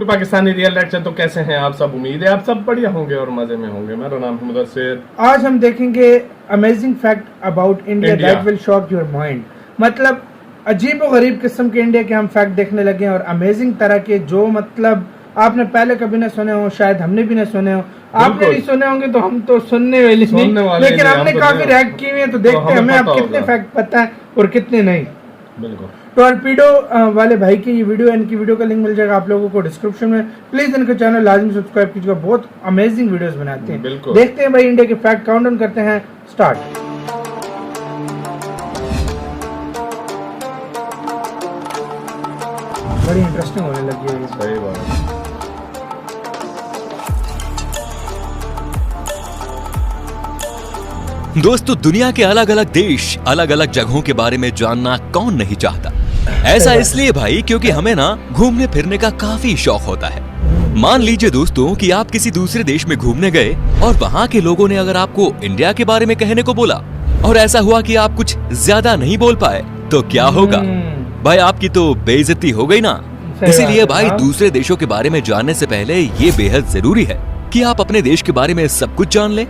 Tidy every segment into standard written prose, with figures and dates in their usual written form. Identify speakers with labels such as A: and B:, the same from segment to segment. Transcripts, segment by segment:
A: To Pakistani real reaction. तो कैसे हैं आप सब? उम्मीद है आप सब बढ़िया होंगे और मजे में होंगे। मेरा नाम है मुदस्सिर।
B: आज हम देखेंगे amazing fact about India that will shock your mind. मतलब अजीब और गरीब किस्म के इंडिया के हम फैक्ट देखने लगे हैं और अमेजिंग तरह के जो मतलब आपने पहले कभी ना सुने हो, शायद हमने भी ना सुने हो। आपने भी सुने होंगे तो हम तो सुनने वाले नहीं, लेकिन हमने काफी रिएक्ट किए हैं तो देखते हैं हमें अब कितने फैक्ट पता है और कितने नहीं।
A: बिल्कुल।
B: टॉर्पीडो वाले भाई की ये वीडियो, इनकी वीडियो का लिंक मिल जाएगा आप लोगों को डिस्क्रिप्शन में। प्लीज इनका चैनल लाजमी सब्सक्राइब कीजिएगा, बहुत अमेजिंग वीडियोस बनाते हैं। देखते हैं भाई इंडिया के फैक्ट काउंटडाउन करते हैं। स्टार्ट। बड़ी इंटरेस्टिंग होने लगी है।
A: सही बात है।
C: दोस्तों, दुनिया के अलग अलग देश, अलग अलग जगहों के बारे में जानना कौन नहीं चाहता। ऐसा इसलिए भाई क्योंकि हमें ना घूमने फिरने का काफी शौक होता है। मान लीजिए दोस्तों कि आप किसी दूसरे देश में घूमने गए और वहाँ के लोगों ने अगर आपको इंडिया के बारे में कहने को बोला और ऐसा हुआ कि आप कुछ ज्यादा नहीं बोल पाए तो क्या होगा भाई? आपकी तो बेइज्जती हो गई ना। इसीलिए भाई दूसरे देशों के बारे में जानने से पहले ये बेहद जरूरी है कि आप अपने देश के बारे में सब कुछ जान लें।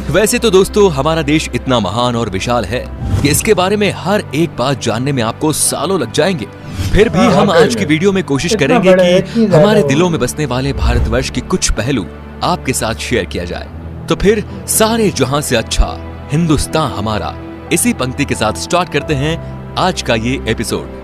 C: वैसे तो दोस्तों हमारा देश इतना महान और विशाल है कि इसके बारे में हर एक बात जानने में आपको सालों लग जाएंगे। फिर भी हम आज की वीडियो में कोशिश करेंगे कि हमारे दिलों में बसने वाले भारतवर्ष के कुछ पहलू आपके साथ शेयर किया जाए। तो फिर सारे जहां से अच्छा हिंदुस्तान हमारा, इसी पंक्ति के साथ स्टार्ट करते हैं आज का ये एपिसोड।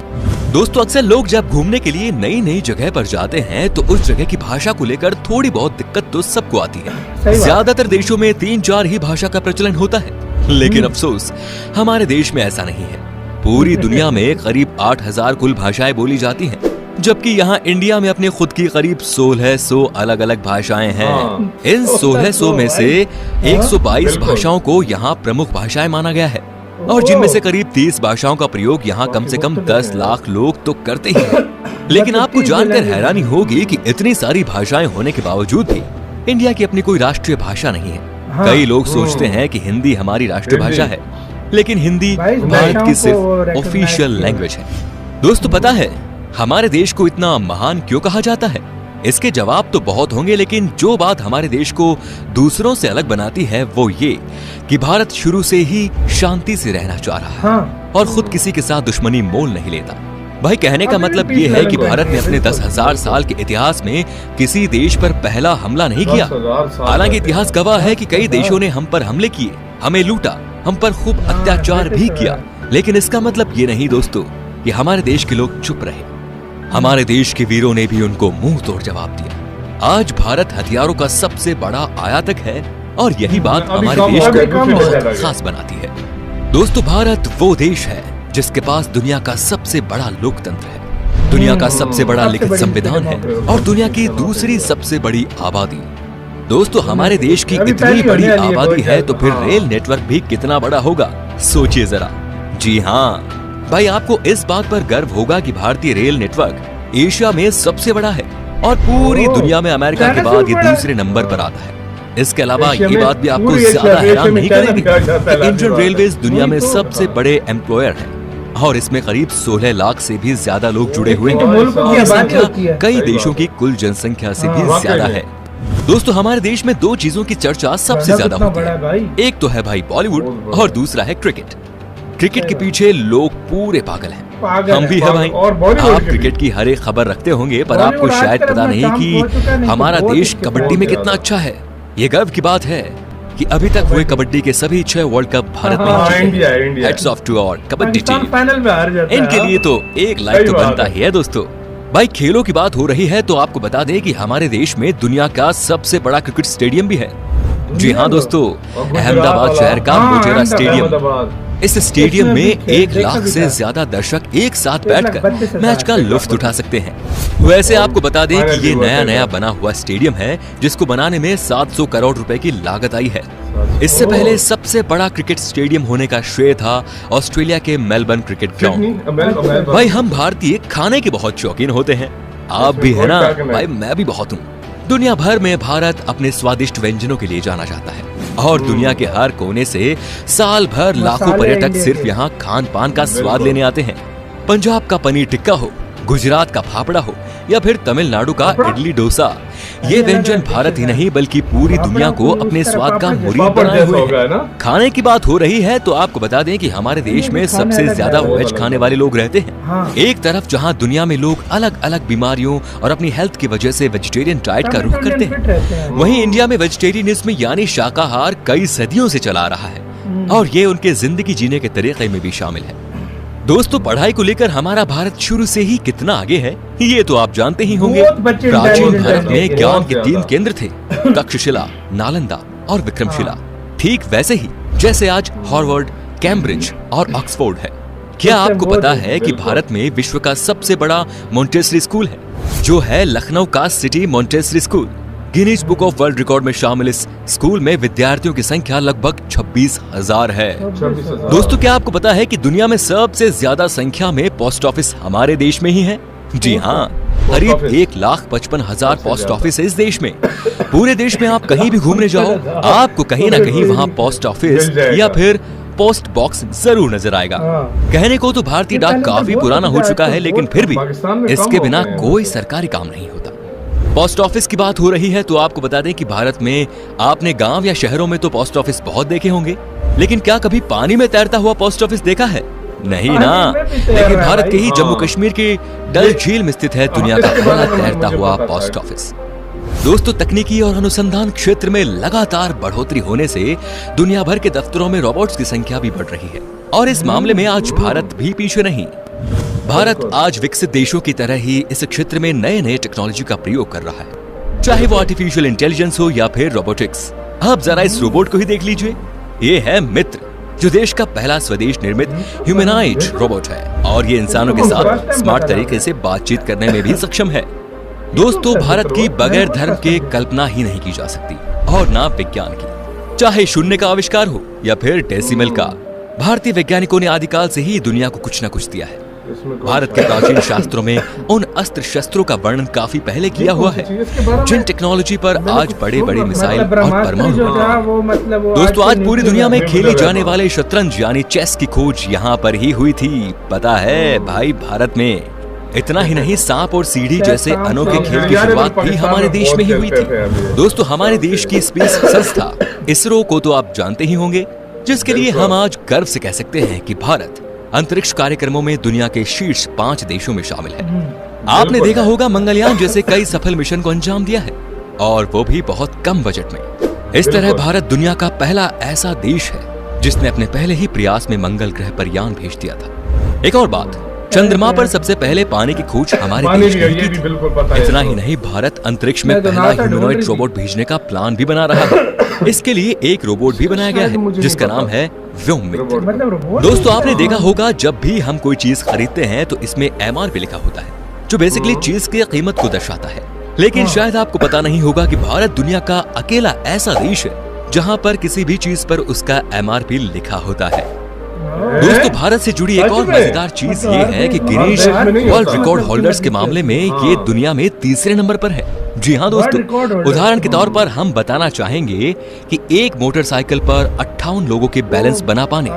C: दोस्तों, अक्सर लोग जब घूमने के लिए नई नई जगह पर जाते हैं तो उस जगह की भाषा को लेकर थोड़ी बहुत दिक्कत तो सबको आती है। ज्यादातर देशों में 3-4 ही भाषा का प्रचलन होता है, लेकिन अफसोस हमारे देश में ऐसा नहीं है। पूरी दुनिया में करीब 8000 कुल भाषाएं बोली जाती हैं, जबकि यहाँ इंडिया में अपने खुद की करीब 1600 अलग अलग भाषाएं हैं। इन 1600 में से 122 भाषाओं को यहाँ प्रमुख भाषाएं माना गया है और जिनमें से करीब 30 भाषाओं का प्रयोग यहाँ कम से कम 10 लाख लोग तो करते ही हैं। लेकिन आपको जानकर हैरानी होगी कि इतनी सारी भाषाएं होने के बावजूद भी इंडिया की अपनी कोई राष्ट्रीय भाषा नहीं है। कई लोग सोचते हैं कि हिंदी हमारी राष्ट्रीय भाषा है, लेकिन हिंदी भारत की सिर्फ ऑफिशियल लैंग्वेज है। दोस्तों, पता है हमारे देश को इतना महान क्यों कहा जाता है? इसके जवाब तो बहुत होंगे, लेकिन जो बात हमारे देश को दूसरों से अलग बनाती है वो ये कि भारत शुरू से ही शांति से रहना चाह रहा है और खुद किसी के साथ दुश्मनी मोल नहीं लेता। भाई कहने का मतलब ये है कि भारत ने अपने 10,000 साल के इतिहास में किसी देश पर पहला हमला नहीं किया। हालांकि इतिहास गवाह है कि कई देशों ने हम पर हमले किए, हमें लूटा, हम पर खूब अत्याचार भी किया, लेकिन इसका मतलब ये नहीं दोस्तों कि हमारे देश के लोग चुप रहे। हमारे देश के वीरों ने भी उनको मुंह तोड़ जवाब दिया। आज भारत हथियारों का सबसे बड़ा आयातक है और यही बात हमारे देश को बहुत खास बनाती है। दोस्तों, भारत वो देश है जिसके पास दुनिया का सबसे बड़ा लोकतंत्र है, दुनिया का सबसे बड़ा लिखित संविधान है और दुनिया की दूसरी सबसे बड़ी आबादी। दोस्तों, हमारे देश की इतनी बड़ी आबादी है तो फिर रेल नेटवर्क भी कितना बड़ा होगा, सोचिए जरा। जी हाँ भाई, आपको इस बात पर गर्व होगा कि भारतीय रेल नेटवर्क एशिया में सबसे बड़ा है और पूरी दुनिया में अमेरिका के बाद ये दूसरे नंबर पर आता है। इसके अलावा ये बात भी आपको ज्यादा हैरान नहीं करेगी कि इंडियन रेलवेज दुनिया में सबसे बड़े एम्प्लॉयर है और इसमें करीब 16 लाख से भी ज्यादा लोग जुड़े हुए हैं। ये संख्या कई देशों की कुल जनसंख्या से भी ज्यादा है। दोस्तों, हमारे देश में 2 चीजों की चर्चा सबसे ज्यादा होती है। एक तो है भाई बॉलीवुड और दूसरा है क्रिकेट। क्रिकेट के पीछे लोग पूरे पागल हैं, हम भी है भाई। आप क्रिकेट की हर एक खबर रखते होंगे, पर आपको शायद पता नहीं कि हमारा देश कबड्डी में कितना अच्छा है। ये गर्व की बात है कि अभी तक हुए कबड्डी के सभी 6 वर्ल्ड कप भारत में। Heads off to our kabaddi team. इनके लिए तो एक लाइक तो बनता ही है। दोस्तों भाई, खेलों की बात हो रही है तो आपको बता दें कि हमारे देश में दुनिया का सबसे बड़ा क्रिकेट स्टेडियम भी है। जी हाँ दोस्तों, अहमदाबाद शहर का मोटेरा स्टेडियम। इस स्टेडियम में 1 लाख से ज्यादा दर्शक एक साथ बैठकर मैच का लुत्फ उठा सकते हैं। वैसे आपको बता दें कि ये नया बना हुआ स्टेडियम है जिसको बनाने में 700 करोड़ रुपए की लागत आई है। इससे पहले सबसे बड़ा क्रिकेट स्टेडियम होने का श्रेय था ऑस्ट्रेलिया के मेलबर्न क्रिकेट ग्राउंड। भाई, हम भारतीय खाने के बहुत शौकीन होते हैं, आप भी है ना भाई? मैं भी बहुत हूँ। दुनिया भर में भारत अपने स्वादिष्ट व्यंजनों के लिए जाना जाता है और दुनिया के हर कोने से साल भर लाखों पर्यटक सिर्फ यहाँ खान पान का स्वाद लेने आते हैं। पंजाब का पनीर टिक्का हो, गुजरात का फाफड़ा हो या फिर तमिलनाडु का इडली डोसा, ये व्यंजन भारत ही नहीं बल्कि पूरी दुनिया को अपने स्वाद का मुरीद बनाए हुए हैं। खाने की बात हो रही है तो आपको बता दें कि हमारे देश में सबसे ज्यादा वेज खाने वाले लोग रहते हैं। एक तरफ जहां दुनिया में लोग अलग अलग बीमारियों और अपनी हेल्थ की वजह से वेजिटेरियन डाइट का रुख करते हैं, वहीं इंडिया में वेजिटेरियनिज्म यानी शाकाहार कई सदियों से चला आ रहा है और ये उनके जिंदगी जीने के तरीके में भी शामिल है। दोस्तों, पढ़ाई को लेकर हमारा भारत शुरू से ही कितना आगे है ये तो आप जानते ही होंगे। प्राचीन भारत में ज्ञान के 3 केंद्र थे, तक्षशिला, नालंदा और विक्रमशिला। ठीक वैसे ही जैसे आज हार्वर्ड, कैम्ब्रिज और ऑक्सफोर्ड है। क्या आपको पता है कि भारत में विश्व का सबसे बड़ा मॉन्टेसरी स्कूल है, जो है लखनऊ का city Montessori school. Guinness book of world record में शामिल इस स्कूल में विद्यार्थियों की संख्या लगभग 26,000 है। दोस्तों, क्या आपको पता है कि दुनिया में सबसे ज्यादा संख्या में पोस्ट ऑफिस हमारे देश में ही है? जी हाँ, करीब 1,55,000 पोस्ट ऑफिस है इस देश में। पूरे देश में आप कहीं भी घूमने जाओ, आपको कहीं ना कहीं वहाँ पोस्ट ऑफिस या फिर पोस्ट बॉक्स जरूर नजर आएगा। कहने को तो भारतीय डाक काफी पुराना हो चुका है, लेकिन फिर भी इसके बिना कोई सरकारी काम नहीं होता। पोस्ट ऑफिस की बात हो रही है तो आपको बता दें कि भारत में आपने गांव या शहरों में तो पोस्ट ऑफिस बहुत देखे होंगे, लेकिन क्या कभी पानी में तैरता हुआ पोस्ट ऑफिस देखा है? नहीं ना। लेकिन भारत के ही जम्मू कश्मीर के डल झील में स्थित है दुनिया का पहला तैरता हुआ पोस्ट ऑफिस। दोस्तों, तकनीकी और अनुसंधान क्षेत्र में लगातार बढ़ोतरी होने से दुनिया भर के दफ्तरों में रोबोट्स की संख्या भी बढ़ रही है और इस मामले में आज भारत भी पीछे नहीं। भारत आज विकसित देशों की तरह ही इस क्षेत्र में नए नए टेक्नोलॉजी का प्रयोग कर रहा है, चाहे वो आर्टिफिशियल इंटेलिजेंस हो या फिर रोबोटिक्स। अब जरा इस रोबोट को ही देख लीजिए। ये है मित्र, जो देश का पहला स्वदेश निर्मित ह्यूमनॉइड रोबोट है और ये इंसानों के साथ स्मार्ट तरीके से बातचीत करने में भी सक्षम है। दोस्तों, भारत की बगैर धर्म के कल्पना ही नहीं की जा सकती और ना विज्ञान की। चाहे शून्य का आविष्कार हो या फिर डेसिमल का, भारतीय वैज्ञानिकों ने आदिकाल से ही दुनिया को कुछ न कुछ दिया है। भारत के प्राचीन शास्त्रों में उन अस्त्र शस्त्रों का वर्णन काफी पहले किया हुआ है, जिन टेक्नोलॉजी पर आज बड़े बड़े मिसाइल और परमाणु बम। दोस्तों, आज पूरी दुनिया में खेली जाने वाले शतरंज यानी चेस की खोज यहाँ पर ही हुई थी। पता है भाई, भारत में। इतना ही नहीं, सांप और सीढ़ी जैसे अनोखे खेल की शुरुआत भी हमारे देश में ही हुई थी। दोस्तों, हमारे देश की स्पेस संस्था इसरो को तो आप जानते ही होंगे, जिसके लिए हम आज गर्व से कह सकते हैं कि भारत अंतरिक्ष कार्यक्रमों में दुनिया के शीर्ष 5 देशों में शामिल है। आपने देखा होगा मंगलयान जैसे कई सफल मिशन को अंजाम दिया है, और वो भी बहुत कम बजट में। इस तरह भारत दुनिया का पहला ऐसा देश है जिसने अपने पहले ही प्रयास में मंगल ग्रह पर यान भेज दिया था। एक और बात, चंद्रमा पर सबसे पहले पानी की खोज हमारे देश ने की थी। इतना ही नहीं, भारत अंतरिक्ष में पहला ह्यूमनॉइड रोबोट भेजने का प्लान भी बना रहा है। इसके लिए एक रोबोट भी बनाया गया है जिसका नाम है व्योममित्र। दोस्तों, आपने देखा होगा जब भी हम कोई चीज खरीदते हैं तो इसमें MRP लिखा होता है, जो बेसिकली चीज की कीमत को दर्शाता है। लेकिन शायद आपको पता नहीं होगा कि भारत दुनिया का अकेला ऐसा देश है जहाँ पर किसी भी चीज पर उसका MRP लिखा होता है। दोस्तों, भारत से जुड़ी एक और मजेदार चीज ये है कि गिनीज वर्ल्ड रिकॉर्ड होल्डर्स के मामले में ये दुनिया में 3रे नंबर पर है। जी हाँ दोस्तों, उदाहरण के तौर पर हम बताना चाहेंगे कि एक मोटरसाइकिल पर 58 लोगों के बैलेंस बना पाने,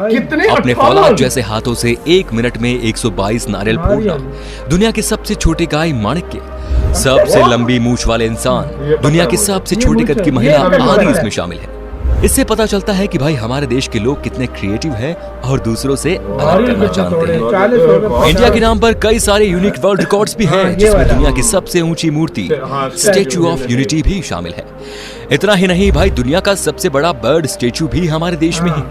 C: अपने फौलाद जैसे हाथों से 1 मिनट में 122 नारियल फोड़ना, दुनिया के सबसे छोटे गाय माणिक्य, सबसे लंबी मूंछ वाले इंसान, दुनिया के सबसे छोटे कद की महिला आदि इसमें शामिल है। इससे पता चलता है कि भाई हमारे देश के लोग कितने क्रिएटिव हैं और दूसरों से अलग करना जानते हैं। इंडिया के नाम पर कई सारे यूनिक वर्ल्ड रिकॉर्ड्स भी हैं, जिसमें दुनिया की सबसे ऊंची मूर्ति स्टैच्यू ऑफ यूनिटी भी शामिल है। इतना ही नहीं भाई, दुनिया का सबसे बड़ा बर्ड स्टैच्यू भी हमारे देश में है।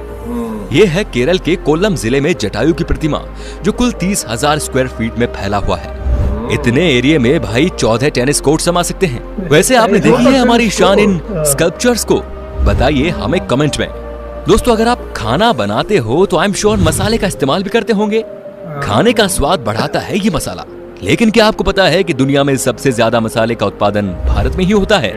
C: ये है केरल के कोल्लम जिले में जटायु की प्रतिमा, जो कुल 30,000 स्क्वायर फीट में फैला हुआ है। इतने एरिया में भाई 14 टेनिस कोर्ट समा सकते हैं। वैसे आपने देखी है हमारी शान इन स्कल्पचर्स को? बताइए हमें कमेंट में। दोस्तों, अगर आप खाना बनाते हो तो आई एम श्योर मसाले का इस्तेमाल भी करते होंगे। खाने का स्वाद बढ़ाता है ये मसाला, लेकिन क्या आपको पता है कि दुनिया में सबसे ज्यादा मसाले का उत्पादन भारत में ही होता है?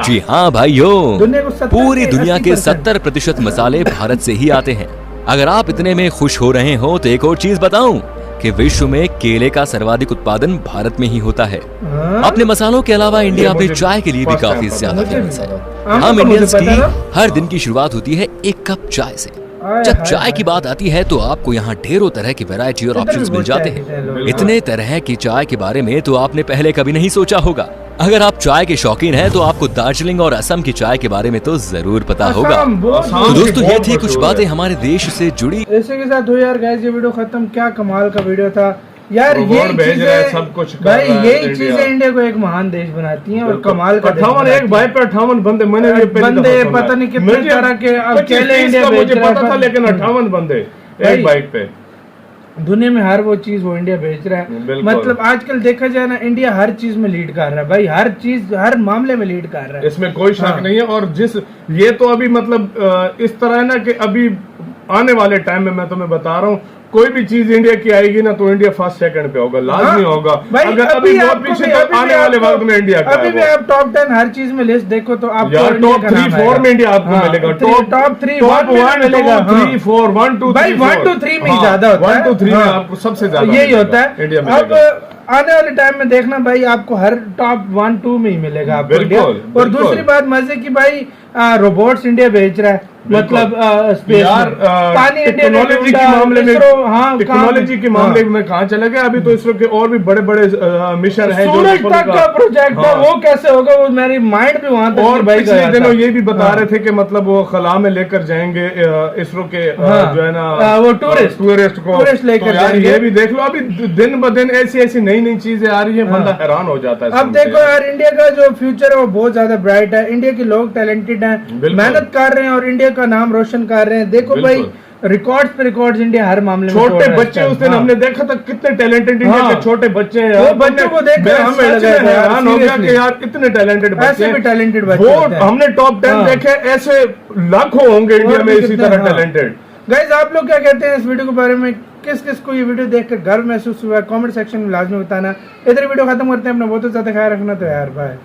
C: जी हाँ भाइयों, पूरी दुनिया के 70% मसाले भारत से ही आते हैं। अगर आप इतने में खुश हो रहे हो तो एक और चीज बताऊं कि विश्व में केले का सर्वाधिक उत्पादन भारत में ही होता है। अपने मसालों के अलावा इंडिया में चाय के लिए भी काफी ज्यादा फेमस है। हम इंडियंस की हर दिन की शुरुआत होती है 1 कप चाय से। जब चाय की बात आती है तो आपको यहाँ ढेरों तरह की वैरायटी और ऑप्शंस मिल जाते हैं। इतने तरह की चाय के बारे में तो आपने पहले कभी नहीं सोचा होगा। अगर आप चाय के शौकीन हैं तो आपको दार्जिलिंग और असम की चाय के बारे में तो जरूर पता होगा। तो दोस्तों ये थी कुछ बातें हमारे देश से जुड़ी।
B: इसी के साथ हो यार गाइस ये वीडियो खत्म। क्या कमाल का वीडियो था यार। ये चीजें
A: सब कुछ
B: भाई यही चीजें इंडिया को एक महान देश बनाती हैं और कमाल का
A: 58 एक भाई पे 58 बंदे मैंने भी
B: बंदे पता नहीं कितने तरह के अकेले इंडिया भेज
A: मुझे पता था, लेकिन 58 बंदे एक बाइक पे
B: दुनिया में हर वो चीज वो इंडिया भेज रहा है। मतलब आजकल देखा जाए ना इंडिया हर चीज में लीड कर रहा है भाई, हर चीज हर मामले में लीड कर रहा है,
A: इसमें कोई शक नहीं है। और जिस ये तो अभी मतलब इस तरह है ना कि अभी आने वाले टाइम में मैं तुम्हें बता रहा हूँ कोई भी चीज इंडिया की आएगी ना तो इंडिया फर्स्ट सेकंड पे होगा, लाजमी होगा। अगर अभी बहुत पीछे आने वाले वक्त में इंडिया का
B: अभी भी आप टॉप 10 हर चीज में लिस्ट देखो तो आपको
A: टॉप 3-4 में इंडिया आपको मिलेगा।
B: टॉप 3 1 मिलेगा
A: 3-4 1-2
B: भाई 1-2-3 में ज्यादा होता है।
A: 1-2-3 में आपको सबसे ज्यादा
B: यही होता है
A: इंडिया में।
B: अब आने वाले टाइम में देखना भाई आपको हर टॉप 1-2 में ही मिलेगा आपको इंडिया। और दूसरी बात मजे की भाई रोबोट्स इंडिया भेज रहा है, मतलब स्पेस
A: यार टेक्नोलॉजी के मामले में टेक्नोलॉजी के मामले में कहाँ चला गया। अभी तो इसरो के और भी बड़े बड़े मिशन है।
B: सूरज तक का प्रोजेक्ट है वो कैसे होगा, वो मेरी माइंड भी वहां तक।
A: और पिछले दिनों ये भी बता रहे थे कि मतलब वो खला में लेकर जाएंगे इसरो के जो है ना
B: वो टूरिस्ट
A: को
B: लेकर
A: जाएंगे। ये भी देख लो अभी दिन ब दिन ऐसी ऐसी नई नई चीजें आ रही है, बंदा हैरान हो जाता है।
B: अब देखो यार इंडिया का जो फ्यूचर है वो बहुत ज्यादा ब्राइट है। इंडिया के लोग टैलेंटेड हैं, मेहनत कर रहे हैं और इंडिया का नाम रोशन कर रहे हैं। देखो भाई रिकॉर्ड्स पे रिकॉर्ड्स इंडिया हर मामले में।
A: छोटे बच्चे उस दिन हमने देखा था कितने टैलेंटेड इंडिया के छोटे बच्चे हैं।
B: वो बच्चों को देख कर हमें
A: हैरान हो गया कि यार इतने टैलेंटेड बच्चे,
B: ऐसे भी टैलेंटेड बच्चे
A: हमने टॉप 10 देखे, ऐसे लाखों होंगे इंडिया में इसी तरह टैलेंटेड।
B: गाइस आप लोग क्या कहते हैं इस वीडियो के बारे में? किस किस को ये वीडियो देखकर गर्व महसूस हुआ कमेंट सेक्शन में लाजमी बताना। इधर वीडियो खत्म करते हैं, अपना बहुत ज्यादा ख्याल रखना। तो यार बाय।